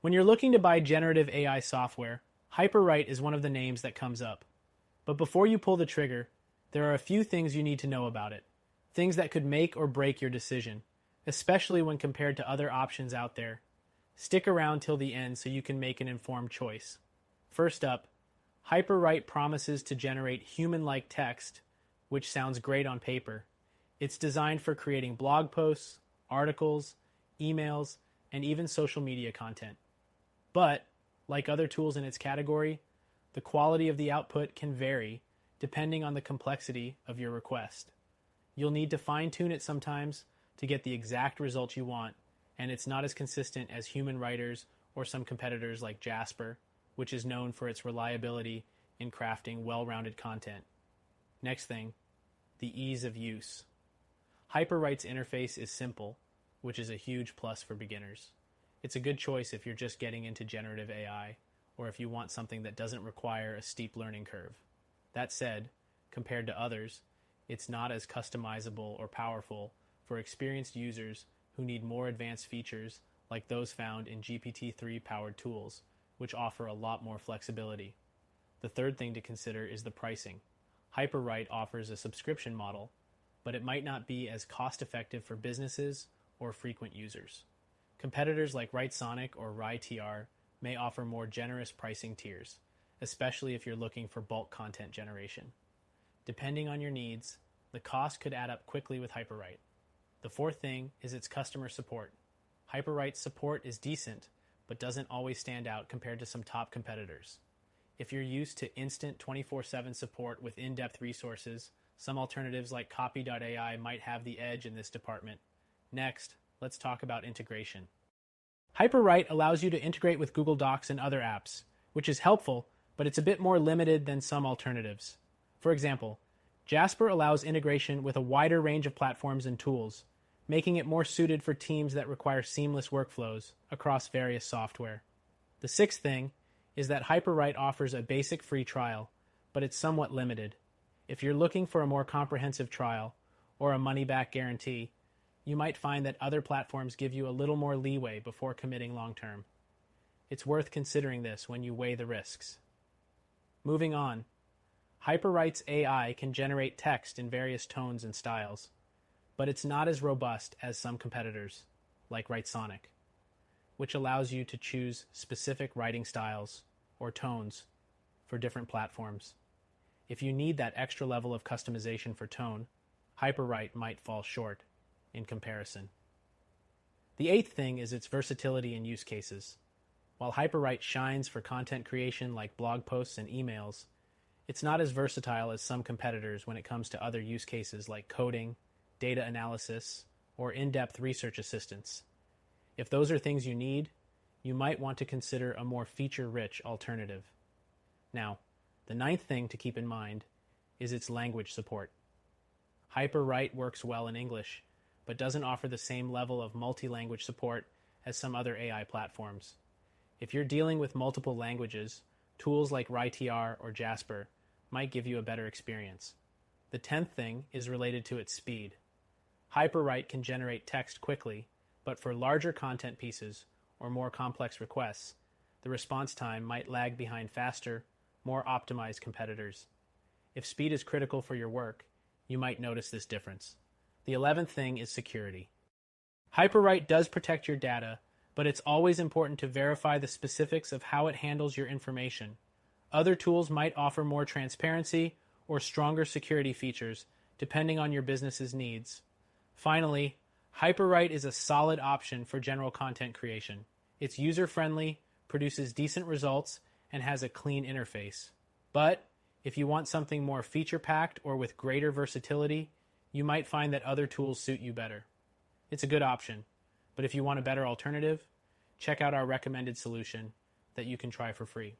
When you're looking to buy generative AI software, HyperWrite is one of the names that comes up. But before you pull the trigger, there are a few things you need to know about it. Things that could make or break your decision, especially when compared to other options out there. Stick around till the end so you can make an informed choice. First up, HyperWrite promises to generate human-like text, which sounds great on paper. It's designed for creating blog posts, articles, emails, and even social media content. But, like other tools in its category, the quality of the output can vary depending on the complexity of your request. You'll need to fine-tune it sometimes to get the exact result you want, and it's not as consistent as human writers or some competitors like Jasper, which is known for its reliability in crafting well-rounded content. Next thing, the ease of use. HyperWrite's interface is simple, which is a huge plus for beginners. It's a good choice if you're just getting into generative AI, or if you want something that doesn't require a steep learning curve. That said, compared to others, it's not as customizable or powerful for experienced users who need more advanced features like those found in GPT-3 powered tools, which offer a lot more flexibility. The third thing to consider is the pricing. HyperWrite offers a subscription model, but it might not be as cost-effective for businesses or frequent users. Competitors like WriteSonic or WriteTR may offer more generous pricing tiers, especially if you're looking for bulk content generation. Depending on your needs, the cost could add up quickly with HyperWrite. The fourth thing is its customer support. HyperWrite's support is decent, but doesn't always stand out compared to some top competitors. If you're used to instant 24/7 support with in-depth resources, some alternatives like Copy.ai might have the edge in this department. Next, let's talk about integration. HyperWrite allows you to integrate with Google Docs and other apps, which is helpful, but it's a bit more limited than some alternatives. For example, Jasper allows integration with a wider range of platforms and tools, making it more suited for teams that require seamless workflows across various software. The sixth thing is that HyperWrite offers a basic free trial, but it's somewhat limited. If you're looking for a more comprehensive trial or a money-back guarantee, you might find that other platforms give you a little more leeway before committing long-term. It's worth considering this when you weigh the risks. Moving on, HyperWrite's AI can generate text in various tones and styles, but it's not as robust as some competitors, like WriteSonic, which allows you to choose specific writing styles or tones for different platforms. If you need that extra level of customization for tone, HyperWrite might fall short in comparison. The eighth thing is its versatility in use cases. While HyperWrite shines for content creation like blog posts and emails, it's not as versatile as some competitors when it comes to other use cases like coding, data analysis, or in-depth research assistance. If those are things you need, you might want to consider a more feature-rich alternative. Now, the ninth thing to keep in mind is its language support. HyperWrite works well in English, but doesn't offer the same level of multi-language support as some other AI platforms. If you're dealing with multiple languages, tools like WriteTR or Jasper might give you a better experience. The 10th thing is related to its speed. HyperWrite can generate text quickly, but for larger content pieces or more complex requests, the response time might lag behind faster, more optimized competitors. If speed is critical for your work, you might notice this difference. The 11th thing is security. HyperWrite does protect your data, but it's always important to verify the specifics of how it handles your information. Other tools might offer more transparency or stronger security features, depending on your business's needs. Finally, HyperWrite is a solid option for general content creation. It's user-friendly, produces decent results, and has a clean interface. But if you want something more feature-packed or with greater versatility, you might find that other tools suit you better. It's a good option, but if you want a better alternative, check out our recommended solution that you can try for free.